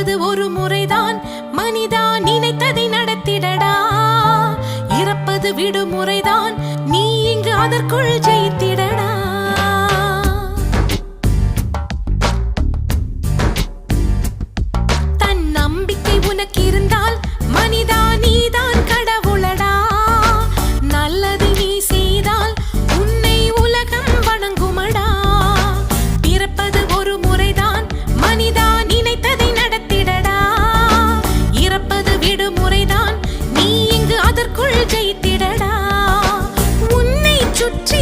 பிறப்பது ஒரு முறைதான் மனிதா, நினைத்ததை நடத்திடடா. இறப்பது விடுமுறைதான், நீ இங்கு அதற்குள் ஜெயித்திடடா. தன் நம்பிக்கை உனக்கு இருந்தால் மனிதா, நீதான் கடவுளடா. நல்லதை நீ செய்தால் உன்னை உலகம் வணங்குமடா. பிறப்பது ஒரு முறைதான் மனிதா, நினைத்ததை நடத்திடடா. இறப்பது விடுமுறைதான், நீ இங்கு அதற்குள் ஜெயித்திடடா. உன்னை சுற்றி